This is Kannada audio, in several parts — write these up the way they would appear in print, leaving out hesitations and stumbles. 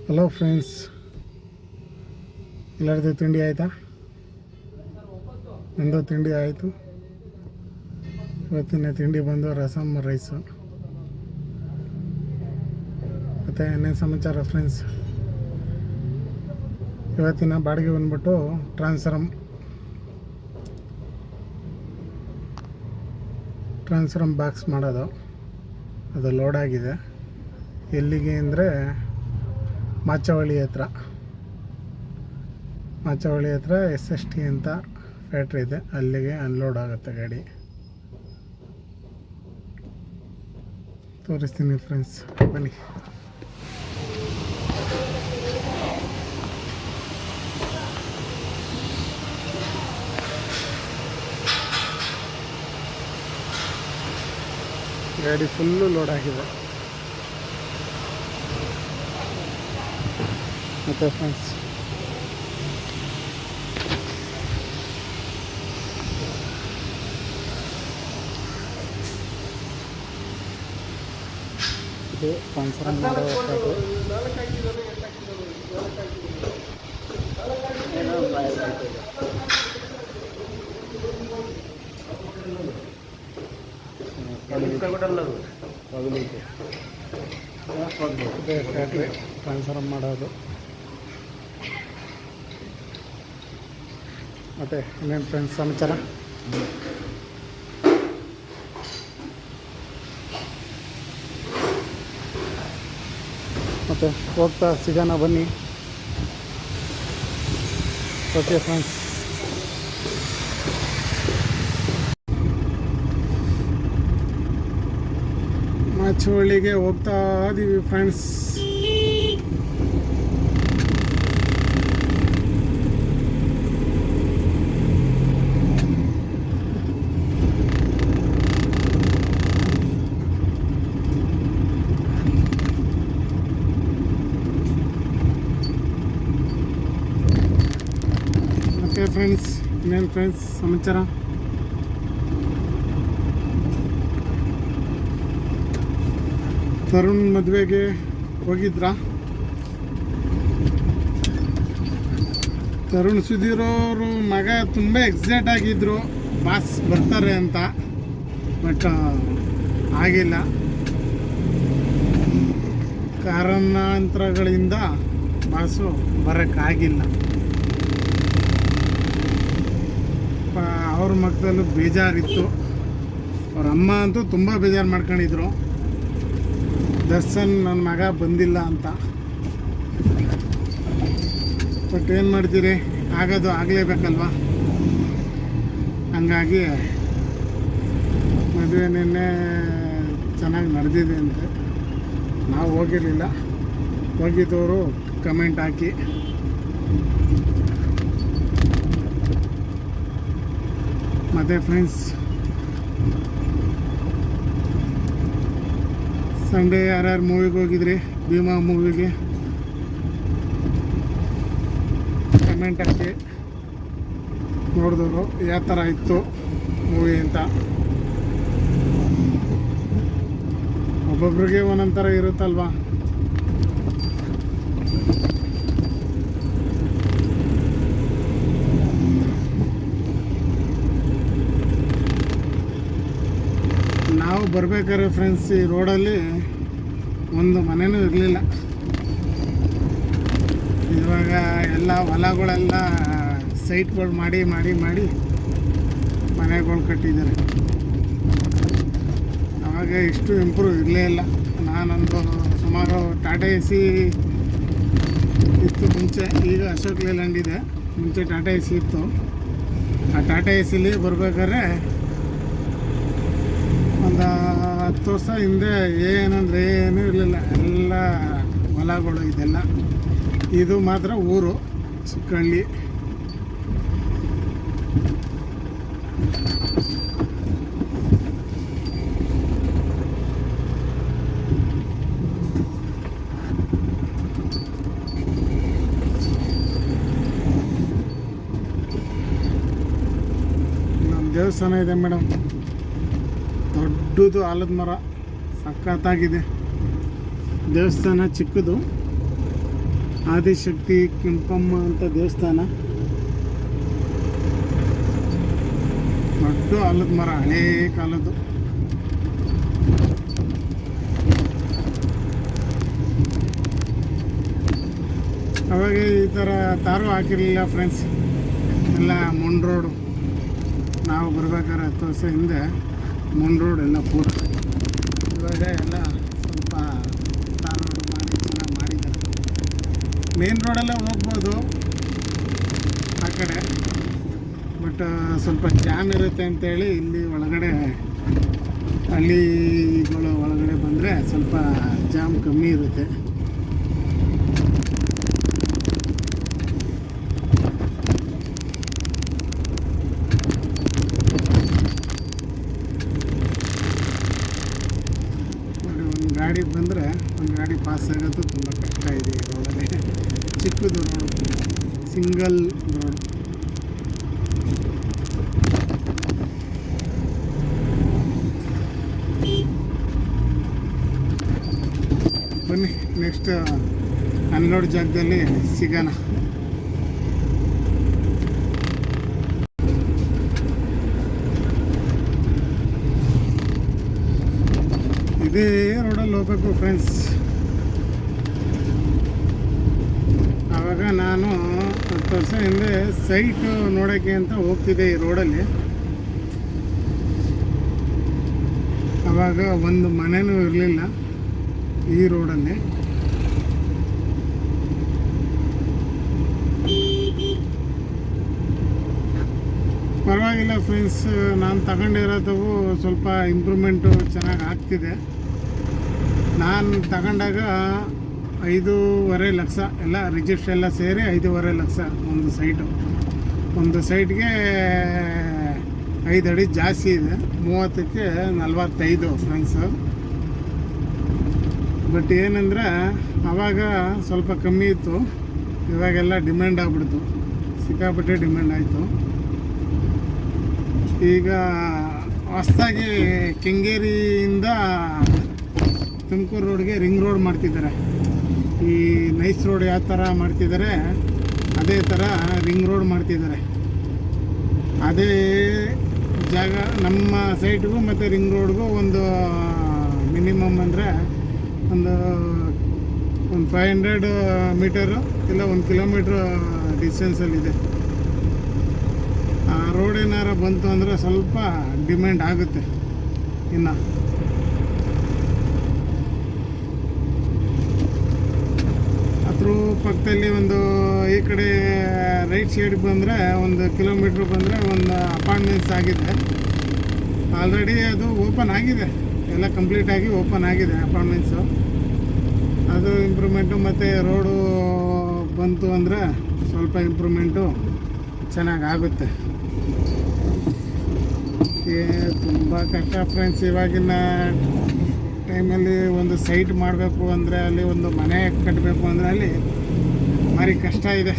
ಹಲೋ ಫ್ರೆಂಡ್ಸ್, ಎಲ್ಲರದ್ದು ತಿಂಡಿ ಆಯಿತಾ? ನಂದು ತಿಂಡಿ ಆಯಿತು. ಇವತ್ತಿನ ತಿಂಡಿ ಬಂದು ರಸಮ್ ರೈಸು. ಮತ್ತು ಏನೇನು ಸಮಾಚಾರ ಫ್ರೆಂಡ್ಸ್? ಇವತ್ತಿನ ಬಾಡಿಗೆ ಬಂದ್ಬಿಟ್ಟು ಟ್ರಾನ್ಸ್ಫರಮ್ ಬಾಕ್ಸ್ ಮಾಡೋದು. ಅದು ಲೋಡ್ ಆಗಿದೆ. ಎಲ್ಲಿಗೆ ಅಂದರೆ ಮಾಚವಳ್ಳಿ ಹತ್ರ SST ಅಂತ ಫ್ಯಾಕ್ಟ್ರಿ ಇದೆ, ಅಲ್ಲಿಗೆ ಅನ್ಲೋಡ್ ಆಗುತ್ತೆ ಗಾಡಿ. ತೋರಿಸ್ತೀನಿ ಫ್ರೆಂಡ್ಸ್, ಬನ್ನಿ. ಗಾಡಿ ಫುಲ್ಲು ಲೋಡ್ ಆಗಿದೆ. ಮತ್ತು ಫ್ರೆಂಡ್ಸ್, ಇದು ಟ್ರಾನ್ಸ್ಫರ್ ಮಾಡೋ ಫ್ಯಾಕ್ಟ್ರಿ ಟ್ರಾನ್ಸ್ಫರ್ ಮಾಡೋದು. ಮತ್ತು ಇನ್ನೇನು ಫ್ರೆಂಡ್ಸ್ ಸಮಾಚಾರ? ಮತ್ತು ಹೋಗ್ತಾ ಸಿಗೋಣ ಬನ್ನಿ. ಓಕೆ ಫ್ರೆಂಡ್ಸ್, ಮಾಚವಳ್ಳಿಗೆ ಹೋಗ್ತಾ ಇದ್ದೀವಿ ಫ್ರೆಂಡ್ಸ್. ಫ್ರೆಂಡ್ಸ್, ಇನ್ನೇನು ಫ್ರೆಂಡ್ಸ್ ಸಮಾಚಾರ? ತರುಣ್ ಮದುವೆಗೆ ಹೋಗಿದ್ರಾ? ತರುಣ್ ಸುಧೀರ್ ಅವರು ಮಗ ತುಂಬ ಎಕ್ಸೈಟ್ ಆಗಿದ್ರು ಬಾಸ್ ಬರ್ತಾರೆ ಅಂತ, ಬಟ್ ಆಗಿಲ್ಲ. ಕಾರಣಾಂತರಗಳಿಂದ ಬಾಸು ಬರೋಕ್ಕಾಗಿಲ್ಲ. ಅವ್ರ ಮಕ್ಕದಲ್ಲೂ ಬೇಜಾರಿತ್ತು. ಅವ್ರ ಅಮ್ಮ ಅಂತೂ ತುಂಬ ಬೇಜಾರು ಮಾಡ್ಕೊಂಡಿದ್ರು, ದರ್ಶನ್ ನನ್ನ ಮಗ ಬಂದಿಲ್ಲ ಅಂತ. ಬಟ್ ಏನು ಮಾಡ್ತೀರಿ, ಆಗೋದು ಆಗಲೇಬೇಕಲ್ವ. ಹಂಗಾಗಿ ಮದುವೆ ನಿನ್ನೆ ಚೆನ್ನಾಗಿ ನಡೆದಿದೆ ಅಂತೆ. ನಾವು ಹೋಗಿರಲಿಲ್ಲ, ಹೋಗಿದ್ದವರು ಕಮೆಂಟ್ ಹಾಕಿ. ಮತ್ತು ಫ್ರೆಂಡ್ಸ್, ಸಂಡೇ ಯಾರ್ಯಾರು ಮೂವಿಗೆ ಹೋಗಿದ್ರಿ? ಭೀಮಾ ಮೂವಿಗೆ ಕಮೆಂಟ್ ಹಾಕಿ, ನೋಡಿದವರು ಯಾವ ಥರ ಇತ್ತು ಮೂವಿ ಅಂತ. ಒಬ್ಬೊಬ್ರಿಗೆ ಒಂದೊಂದು ಥರ ಇರುತ್ತಲ್ವ. ನಾವು ಬರ್ಬೇಕಾದ್ರೆ ಫ್ರೆಂಡ್ಸ್, ಈ ರೋಡಲ್ಲಿ ಒಂದು ಮನೆಯೂ ಇರಲಿಲ್ಲ. ಇವಾಗ ಎಲ್ಲ ಹೊಲಗಳೆಲ್ಲ ಸೈಟ್ಗಳು ಮಾಡಿ ಮಾಡಿ ಮಾಡಿ ಮನೆಗಳು ಕಟ್ಟಿದ್ದಾರೆ. ಆವಾಗ ಇಷ್ಟು ಇಂಪ್ರೂವ್ ಇರಲೇ ಇಲ್ಲ. ನಾನೊಂದು ಸುಮಾರು ಟಾಟಾ AC ಇತ್ತು ಮುಂಚೆ, ಈಗ ಅಶೋಕ್ ಲೇಲ್ಯಾಂಡ್ ಇದೆ. ಮುಂಚೆ ಟಾಟಾ AC ಇತ್ತು. ಆ ಟಾಟಾ ACಲಿ ಬರ್ಬೇಕಾದ್ರೆ ಒಂದು 10 ವರ್ಷ ಹಿಂದೆ ಏನಂದರೆ ಏನೂ ಇರಲಿಲ್ಲ, ಎಲ್ಲ ಹೊಲಗಳು ಇದೆಲ್ಲ. ಇದು ಮಾತ್ರ ಊರು, ಚಿಕ್ಕಹಳ್ಳಿ. ನಮ್ಮ ದೇವಸ್ಥಾನ ಇದೆ ಮೇಡಮ್, ದೊಡ್ಡದು ಆಲದ ಮರ, ಸಖತ್ತಾಗಿದೆ. ದೇವಸ್ಥಾನ ಚಿಕ್ಕದು, ಆದಿಶಕ್ತಿ ಕೆಂಪಮ್ಮ ಅಂತ ದೇವಸ್ಥಾನ. ದೊಡ್ಡ ಆಲದ ಮರ, ಹಳೇ ಕಾಲದ್ದು. ಅವಾಗ ಈ ಥರ ತಾರು ಹಾಕಿರಲಿಲ್ಲ ಫ್ರೆಂಡ್ಸ್, ಎಲ್ಲ ಮೊಂಡ್ ರೋಡು. ನಾವು ಬರ್ಬೇಕಾದ್ರೆ 10 ವರ್ಷ ಹಿಂದೆ ಮೊಂಡ್ ರೋಡ್ ಎಲ್ಲ ಪೂರ. ಇವಾಗ ಎಲ್ಲ ಸ್ವಲ್ಪ ತಾರು ರೋಡ್ ಮಾಡಿ ಚೆನ್ನಾಗಿ ಮಾಡಿದ್ದಾರೆ. ಮೇನ್ ರೋಡೆಲ್ಲ ಹೋಗ್ಬೋದು ಆ ಕಡೆ, ಬಟ್ ಸ್ವಲ್ಪ ಜಾಮ್ ಇರುತ್ತೆ ಅಂತೇಳಿ ಇಲ್ಲಿ ಒಳಗಡೆ ಹಳ್ಳಿಗಳು ಒಳಗಡೆ ಬಂದರೆ ಸ್ವಲ್ಪ ಜಾಮ್ ಕಮ್ಮಿ ಇರುತ್ತೆ. ಗಾಡಿ ಬಂದರೆ ಒಂದು ಗಾಡಿ ಪಾಸ್ ಆಗೋದು ತುಂಬ ಕಷ್ಟ ಇದೆ ಈ ರೋಡಲ್ಲಿ. ಚಿಕ್ಕದು ರೋಡು, ಸಿಂಗಲ್ ರೋಡ್. ಬನ್ನಿ ನೆಕ್ಸ್ಟ್ ಅನ್ಲೋಡ್ ಜಾಗದಲ್ಲಿ ಸಿಗೋಣ. ಇದೇ ರೋಡಲ್ಲಿ ಹೋಗ್ಬೇಕು ಫ್ರೆಂಡ್ಸ್. ಆವಾಗ ನಾನು 10 ವರ್ಷ ಹಿಂದೆ ಸೈಟ್ ನೋಡೋಕ್ಕೆ ಅಂತ ಹೋಗ್ತಿದ್ದೆ ಈ ರೋಡಲ್ಲಿ. ಆವಾಗ ಒಂದು ಮನೆಯೂ ಇರಲಿಲ್ಲ ಈ ರೋಡಲ್ಲಿ. ಪರವಾಗಿಲ್ಲ ಫ್ರೆಂಡ್ಸ್, ನಾನು ತಗೊಂಡಿರೋದು ಸ್ವಲ್ಪ ಇಂಪ್ರೂವ್ಮೆಂಟು ಚೆನ್ನಾಗಿ ಆಗ್ತಿದೆ. ನಾನು ತಗೊಂಡಾಗ 5.5 ಲಕ್ಷ, ಎಲ್ಲ ರಿಜಿಸ್ಟ್ರ್ ಎಲ್ಲ ಸೇರಿ 5.5 ಲಕ್ಷ ಒಂದು ಸೈಟು. ಒಂದು ಸೈಟ್ಗೆ 5 ಅಡಿ ಜಾಸ್ತಿ ಇದೆ, 30ಕ್ಕೆ 45 ಫ್ರೆಂಡ್ಸು. ಬಟ್ ಏನಂದರೆ ಆವಾಗ ಸ್ವಲ್ಪ ಕಮ್ಮಿ ಇತ್ತು, ಇವಾಗೆಲ್ಲ ಡಿಮ್ಯಾಂಡ್ ಆಗ್ಬಿಡ್ತು, ಸಿಕ್ಕಾಪಟ್ಟೆ ಡಿಮ್ಯಾಂಡ್ ಆಯಿತು. ಈಗ ಹೊಸದಾಗಿ ಕೆಂಗೇರಿಯಿಂದ ತುಮಕೂರು ರೋಡ್ಗೆ ರಿಂಗ್ ರೋಡ್ ಮಾಡ್ತಿದ್ದಾರೆ. ಈ ನೈಸ್ ರೋಡ್ ಯಾವ ಥರ ಮಾಡ್ತಿದ್ದಾರೆ ಅದೇ ಥರ ರಿಂಗ್ ರೋಡ್ ಮಾಡ್ತಿದ್ದಾರೆ. ಅದೇ ಜಾಗ ನಮ್ಮ ಸೈಟ್ಗೂ ಮತ್ತು ರಿಂಗ್ ರೋಡ್ಗೂ ಒಂದು ಮಿನಿಮಮ್ ಅಂದರೆ ಒಂದು 500 ಮೀಟರು ಇಲ್ಲ 1 ಕಿಲೋಮೀಟ್ರ್ ಡಿಸ್ಟೆನ್ಸಲ್ಲಿದೆ. ಆ ರೋಡ್ ಏನಾರು ಬಂತು ಅಂದರೆ ಸ್ವಲ್ಪ ಡಿಮ್ಯಾಂಡ್ ಆಗುತ್ತೆ. ಇನ್ನು ಅದ್ರ ಪಕ್ಕದಲ್ಲಿ ಒಂದು ಈ ಕಡೆ ರೈಟ್ ಸೈಡ್ ಬಂದರೆ 1 ಕಿಲೋಮೀಟ್ರ್ ಬಂದರೆ ಒಂದು ಅಪಾರ್ಟ್ಮೆಂಟ್ಸ್ ಆಗಿದೆ. ಆಲ್ರೆಡಿ ಅದು ಓಪನ್ ಆಗಿದೆ, ಎಲ್ಲ ಕಂಪ್ಲೀಟ್ ಆಗಿ ಓಪನ್ ಆಗಿದೆ ಅಪಾರ್ಟ್ಮೆಂಟ್ಸು. ಅದು ಇಂಪ್ರೂವ್ಮೆಂಟು ಮತ್ತು ರೋಡು ಬಂತು ಅಂದರೆ ಸ್ವಲ್ಪ ಇಂಪ್ರೂವ್ಮೆಂಟು ಚೆನ್ನಾಗಾಗುತ್ತೆ. ತುಂಬ ಕಷ್ಟ ಫ್ರೆಂಡ್ಸ್. ಇವಾಗಿನ ಟೈಮಲ್ಲಿ ಒಂದು ಸೈಟ್ ಮಾಡಬೇಕು ಅಂದರೆ, ಅಲ್ಲಿ ಒಂದು ಮನೆ ಕಟ್ಟಬೇಕು ಅಂದರೆ ಅಲ್ಲಿ ಭಾರಿ ಕಷ್ಟ ಇದೆ.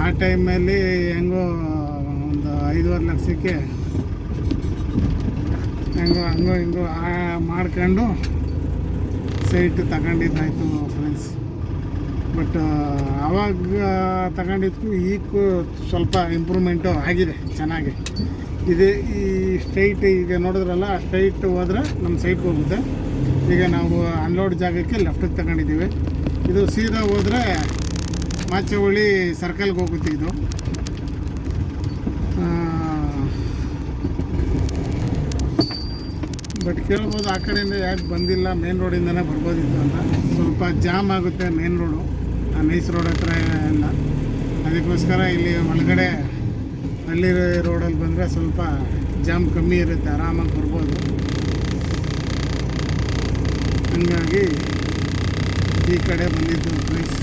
ಆ ಟೈಮಲ್ಲಿ ಹೆಂಗೋ ಒಂದು 5.5 ಲಕ್ಷಕ್ಕೆ ಹಂಗೋ ಹಿಂಗೋ ಮಾಡ್ಕೊಂಡು ಸೈಟ್ ತಗೊಂಡಿದ್ದಾಯಿತು ಫ್ರೆಂಡ್ಸ್. ಬಟ್ ಆವಾಗ ತಗೊಂಡಿದ್ದಕ್ಕೂ ಈಗೂ ಸ್ವಲ್ಪ ಇಂಪ್ರೂವ್ಮೆಂಟು ಆಗಿದೆ ಚೆನ್ನಾಗಿ. ಇದೆ ಈ ಸ್ಟ್ರೈಟ್ ಈಗ ನೋಡಿದ್ರಲ್ಲ, ಸ್ಟ್ರೈಟ್ ಹೋದರೆ ನಮ್ಮ ಸೈಟ್ಗೆ ಹೋಗುತ್ತೆ. ಈಗ ನಾವು ಅನ್ಲೋಡ್ ಜಾಗಕ್ಕೆ ಲೆಫ್ಟಿಗೆ ತಗೊಂಡಿದ್ದೀವಿ. ಇದು ಸೀದಾ ಹೋದರೆ ಮಾಚವಳ್ಳಿ ಸರ್ಕಲ್ಗೆ ಹೋಗುತ್ತೆ. ಇದು ಬಟ್ ಕೇಳ್ಬೋದು ಆ ಕಡೆಯಿಂದ ಯಾಕೆ ಬಂದಿಲ್ಲ, ಮೇನ್ ರೋಡಿಂದನೇ ಬರ್ಬೋದಿತ್ತು ಅಂತ. ಸ್ವಲ್ಪ ಜಾಮ್ ಆಗುತ್ತೆ ಮೇನ್ ರೋಡು, ಆ ನೈಸ್ ರೋಡ್ ಹತ್ರ ಎಲ್ಲ. ಅದಕ್ಕೋಸ್ಕರ ಇಲ್ಲಿ ಒಳಗಡೆ ಹಳ್ಳಿ ರೋಡಲ್ಲಿ ಬಂದರೆ ಸ್ವಲ್ಪ ಜಾಮ್ ಕಮ್ಮಿ ಇರುತ್ತೆ, ಆರಾಮಾಗಿ ಬರ್ಬೋದು. ಹಂಗಾಗಿ ಈ ಕಡೆ ಬಂದಿದ್ದು ಫ್ರೆಂಡ್ಸ್.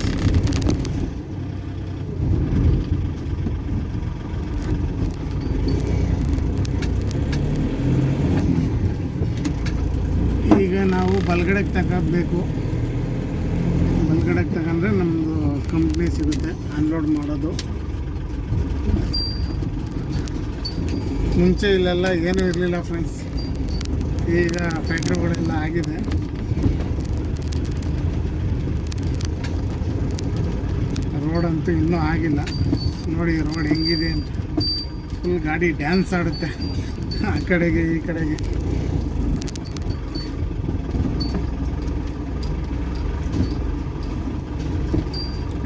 ಈಗ ನಾವು ಬಲ್ಗಡೆಗೆ ತಗೋಬೇಕು. ಬಲ್ಗಡೆಗೆ ತಗೊಂಡ್ರೆ ನಮ್ಮದು ಕಂಪ್ನಿ ಸಿಗುತ್ತೆ ಅನ್ಲೋಡ್ ಮಾಡೋದು. ಮುಂಚೆ ಇಲ್ಲೆಲ್ಲ ಏನೂ ಇರಲಿಲ್ಲ ಫ್ರೆಂಡ್ಸ್, ಈಗ ಫ್ಯಾಕ್ಟ್ರಿಗಳೆಲ್ಲ ಆಗಿದೆ. ಅಂತೂ ಇನ್ನೂ ಆಗಿಲ್ಲ. ನೋಡಿ ರೋಡ್ ಹೆಂಗಿದೆ ಅಂತ, ಫುಲ್ ಗಾಡಿ ಡ್ಯಾನ್ಸ್ ಆಡುತ್ತೆ ಆ ಕಡೆಗೆ ಈ ಕಡೆಗೆ.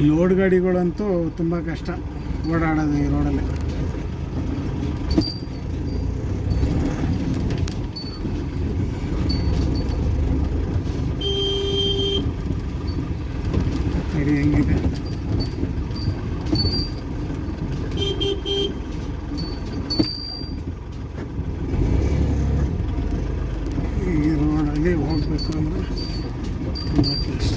ಲೋಡ್ ಗಾಡಿಗಳಂತೂ ತುಂಬ ಕಷ್ಟ ಓಡಾಡೋದು ಈ ರೋಡಲ್ಲಿ. ನೋಡಿ ಹೆಂಗಿದೆ. ಈ ರೋಡಲ್ಲಿ ಹೋಗಬೇಕು ಅಂದರೆ ತುಂಬ ಕಷ್ಟ.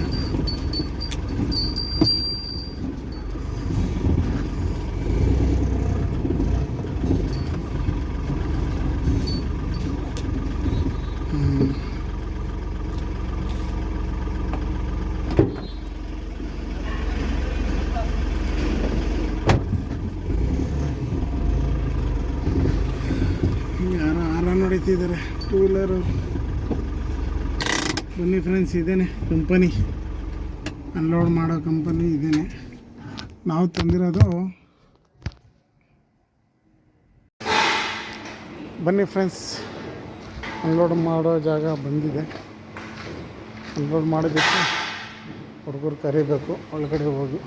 ಯಾರೋ ಹಾರನ್ ಹೊಡಿತಿದ್ದಾರೆ ಟೂ ವೀಲರು. ಬನ್ನಿ ಫ್ರೆಂಡ್ಸ್, ಇದೇನೆ ಕಂಪನಿ, ಅನ್ಲೋಡ್ ಮಾಡೋ ಕಂಪನಿ ಇದೇನೆ. ನಾವು ತಂದಿರೋದು, ಬನ್ನಿ ಫ್ರೆಂಡ್ಸ್, ಅನ್ಲೋಡ್ ಮಾಡೋ ಜಾಗ ಬಂದಿದೆ. ಅನ್ಲೋಡ್ ಮಾಡೋದಕ್ಕೆ ಹುಡುಗರು ಕರಿಬೇಕು, ಒಳಗಡೆ ಹೋಗಿ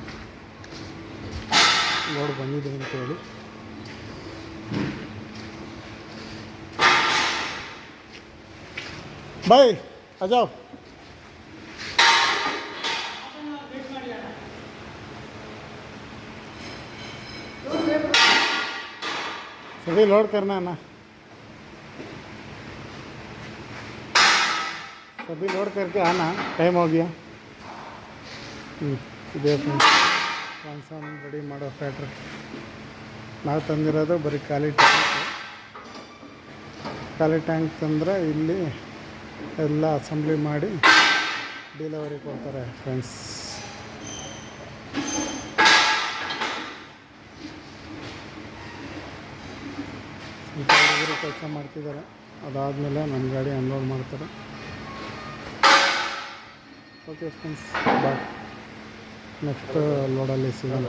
ಲೋಡ್ ಬಂದಿದೆ ಅಂತೇಳಿ. ಬಾಯ್ ಅಜಾವ್, सभी लोड करना है ना, सभी लोड करके आना, टाइम हो गया. ಇದೇ ಟ್ರಾನ್ಸ್ಫಾರ್ಮ್ ರೆಡಿ ಮಾಡೋ ಫ್ಯಾಕ್ಟ್ರಿ. ನಾವು ತಂದಿರೋದು ಬರೀ ಖಾಲಿ ಟ್ಯಾಂಕ್ ತಂದರೆ ಇಲ್ಲಿ ಎಲ್ಲ ಅಸೆಂಬ್ಲಿ ಮಾಡಿ ಡೆಲಿವರಿ ಕೊಡ್ತಾರೆ ಫ್ರೆಂಡ್ಸ್. ಹುಡುಗರು ಕೆಲಸ ಮಾಡ್ತಿದ್ದಾರೆ, ಅದಾದಮೇಲೆ ನಮ್ಮ ಗಾಡಿ ಅನ್ಲೋಡ್ ಮಾಡ್ತಾರೆ. ಓಕೆ ಫ್ರೆಂಡ್ಸ್, ಬಾಯ್. ನೆಕ್ಸ್ಟ್ ಲೋಡಲ್ಲಿ ಸಿಗೋಣ.